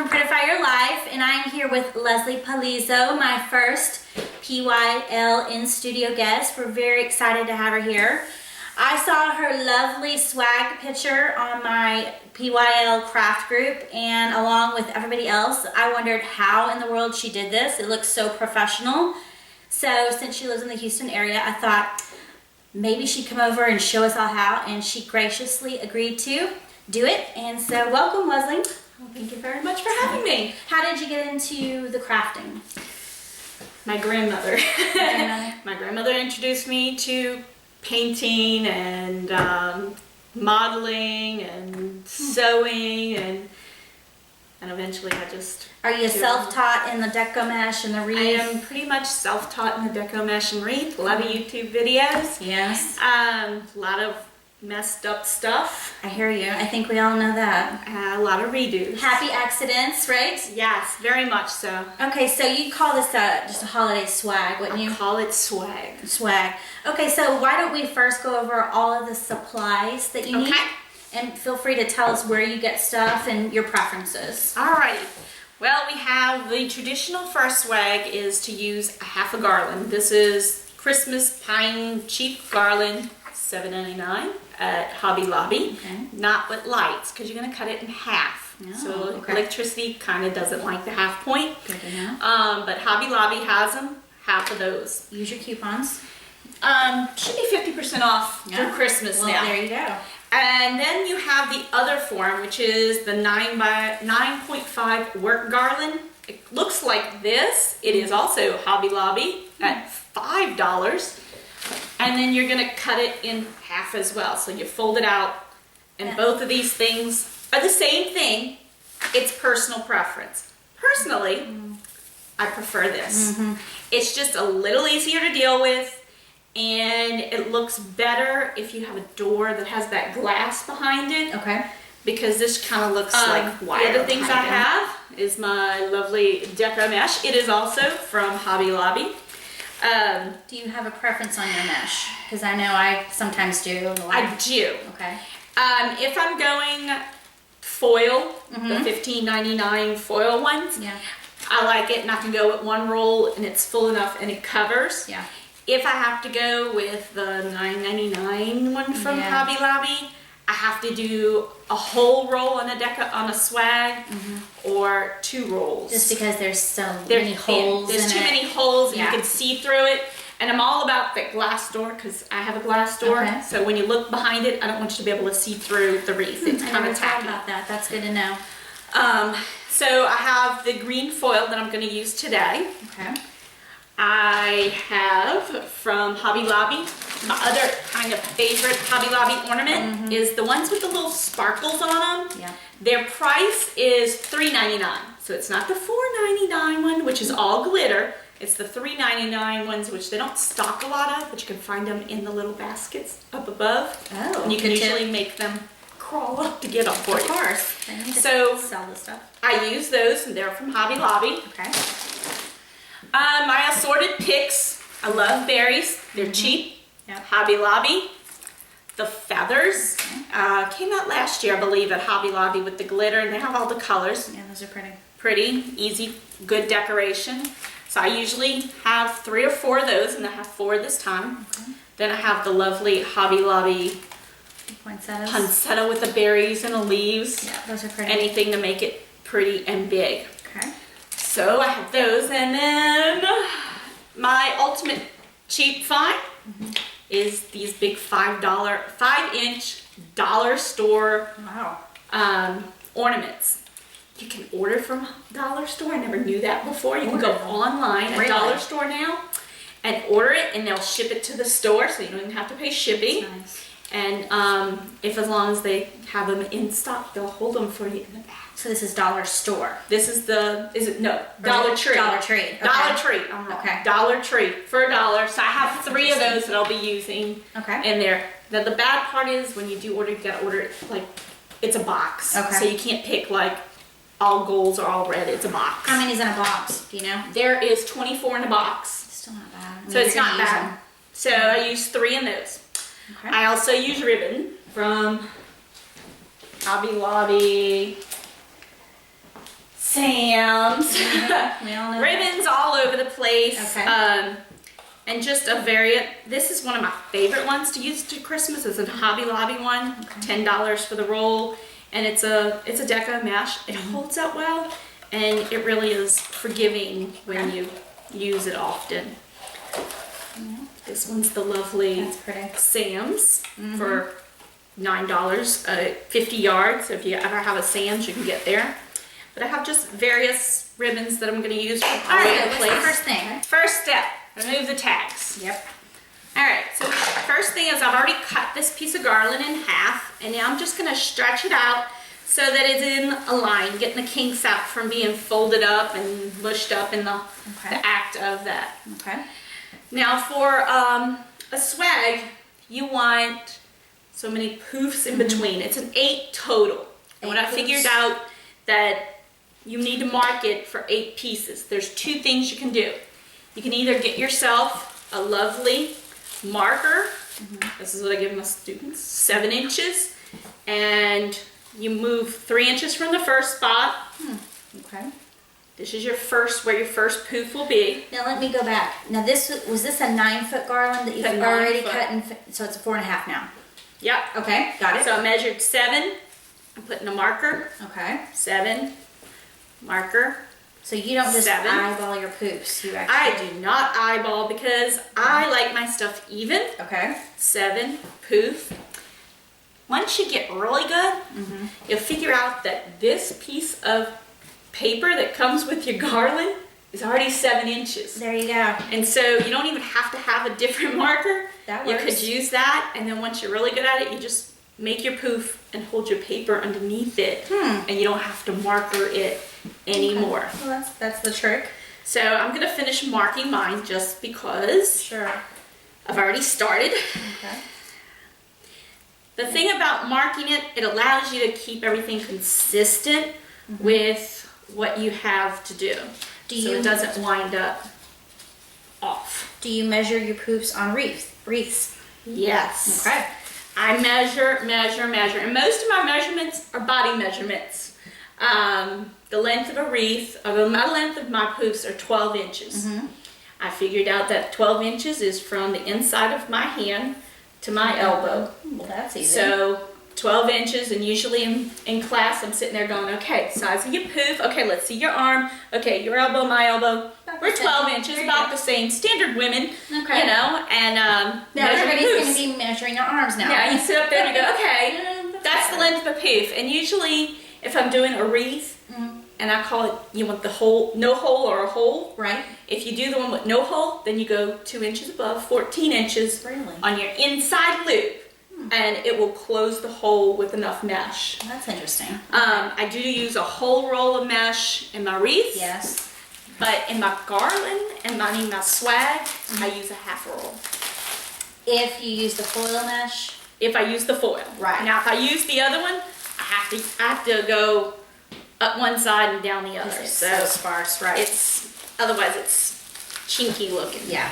from Prettify Your Life, and I'm here with Leslie Palizzo, my first PYL in-studio guest. We're very excited to have her here. I saw her lovely swag picture on my PYL craft group, and along with everybody else, I wondered how in the world she did this. It looks so professional. So since she lives in the Houston area, I thought maybe she'd come over and show us all how, and she graciously agreed to do it. And so welcome, Leslie. Well, thank you very much for having me. How did you get into the crafting? My grandmother. My grandmother introduced me to painting and modeling and sewing, and eventually I just... Are you self-taught in the deco mesh and the wreath? I am pretty much self-taught in the deco mesh and wreath. A lot of YouTube videos. Yes. A lot of messed up stuff. I hear you. I think we all know that. A lot of redos. Happy accidents, right? Yes, very much so. Okay, so you call this just a holiday swag, wouldn't you? I call it swag. Swag. Okay, so why don't we first go over all of the supplies that you need? And feel free to tell us where you get stuff and your preferences. Alrighty. Well, we have the traditional first swag is to use a half a garland. This is Christmas pine cheap garland, $7.99 at Hobby Lobby. Okay. Not with lights, because you're going to cut it in half. Oh, so okay. electricity kind of doesn't like the half point. Good to know. But Hobby Lobby has them, half of those. Use your coupons. Should be 50% off through Christmas well, now. There you go. And then you have the other form, which is the 9.5 work garland. It looks like this. It is also Hobby Lobby at $5. And then you're gonna cut it in half as well. So you fold it out, and both of these things are the same thing. It's personal preference. Personally, I prefer this. It's just a little easier to deal with, and it looks better if you have a door that has that glass behind it. Okay. Because this kind of looks like wire. The other things I have is my lovely deco mesh. It is also from Hobby Lobby. Do you have a preference on your mesh? Because I know I sometimes do. I do. Okay. If I'm going foil, the $15.99 foil ones, I like it, and I can go with one roll and it's full enough and it covers. Yeah. If I have to go with the $9.99 one from Hobby Lobby, I have to do a whole roll on a swag or 2 rolls. Just because there's many holes. There's too many holes, and you can see through it. And I'm all about the glass door, because I have a glass door. Okay. So when you look behind it, I don't want you to be able to see through the wreath. It's kind of tacky. About that. That's good to know. So I have the green foil that I'm going to use today. Okay. I have from Hobby Lobby, my other kind of favorite Hobby Lobby ornament is the ones with the little sparkles on them. Yeah. Their price is $3.99. So it's not the $4.99 one, which is all glitter. It's the $3.99 ones, which they don't stock a lot of, but you can find them in the little baskets up above. Oh, and you can usually make them crawl up to get them for you. Of course. They need to So sell the stuff. I use those, and they're from Hobby Lobby. Okay. My Assorted Picks. I love berries. They're cheap. Yep. Hobby Lobby. The feathers came out last year, I believe, at Hobby Lobby with the glitter, and they have all the colors. Yeah, those are pretty. Pretty, easy, good decoration. So I usually have 3 or 4 of those, and I have 4 this time. Okay. Then I have the lovely Hobby Lobby Poinsettias. poinsettia with the berries and the leaves. Yeah, those are pretty. Anything to make it pretty and big. Okay. So I have those, and then my ultimate cheap find is these big $5-inch dollar store ornaments. You can order from dollar store. I never knew that before. You can go online at dollar store now and order it, and they'll ship it to the store, so you don't even have to pay shipping. That's nice. And as long as they have them in stock, they'll hold them for you in the back. So this is dollar store. This is Dollar Tree. Dollar Tree. Okay. Dollar Tree. I'm wrong. Okay. Dollar Tree for $1. So I have 3 of those that I'll be using in there. Now the bad part is when you do order, you gotta order it like it's a box. Okay. So you can't pick like all golds or all red. It's a box. How many's in a box? Do you know? There is 24 in a box. Still not bad. I mean, So it's not bad. Them. So I use 3 in those. Okay. I also use ribbon from Hobby Lobby. Sam's. We all know Ribbons all over the place. Okay. And just a variant. This is one of my favorite ones to use to Christmas. It's a Hobby Lobby one. Okay. $10 for the roll, and it's a deco mesh. It holds up well, and it really is forgiving when you use it often. This one's the lovely That's pretty. Sam's for $9, 50 yards. So if you ever have a Sam's, you can get there. But I have just various ribbons that I'm going to use from all over the What's place. the first thing? First step, remove the tags. Yep. All right, so first thing is I've already cut this piece of garland in half, and now I'm just going to stretch it out so that it's in a line, getting the kinks out from being folded up and mushed up in the act of that. Okay. Now for a swag, you want so many poofs in between. It's an 8 total. And when I figured out that you need to mark it for 8 pieces, there's 2 things you can do. You can either get yourself a lovely marker. This is what I give my students, 7 inches. And you move 3 inches from the first spot. Okay. This is your first, where your first poof will be. Now let me go back. Now was this a 9-foot garland that you've It's a already 9 cut, and so it's a 4.5 now. Yep. Okay, got it. So I measured 7. I'm putting a marker. Okay. 7. Marker. So you don't just 7. eyeball your poops. You I actually. do not eyeball because I like my stuff even. Okay. 7. Poof. Once you get really good, you'll figure out that this piece of paper that comes with your garland is already 7 inches. There you go. And so you don't even have to have a different marker. That You works. could use that, and then once you're really good at it, you just make your poof and hold your paper underneath it, and you don't have to marker it anymore. Well, that's the trick. So I'm gonna finish marking mine just because Sure. I've already started. Okay. The thing about marking it, it allows you to keep everything consistent with what you have to do. So it doesn't wind up off. Do you measure your poofs on wreaths? Yes. Okay. I measure, and most of my measurements are body measurements. The length of a wreath, my length of my poofs are 12 inches. I figured out that 12 inches is from the inside of my hand to my elbow. Well, that's easy. So 12 inches, and usually in class I'm sitting there going, okay, size of your poof, okay, let's see your arm, okay, your elbow, my elbow. We're 12 inches, about the same. Standard women, Okay. you know, and Now measuring everybody's going poofs. to be measuring their arms now. Yeah, you sit up there and you go, okay, that's the length of a poof. And usually, if I'm doing a wreath, and I call it, you want the hole, no hole or a hole. Right. If you do the one with no hole, then you go 2 inches above, 14 inches Really? on your inside loop. And it will close the hole with enough mesh. That's interesting. I do use a whole roll of mesh in my wreath. Yes. But in my garland and my swag, I use a half roll. If you use the foil mesh. If I use the foil. Right. Now if I use the other one, I have to go up one side and down the other. It's so sparse, right? Otherwise it's chinky looking. Yeah.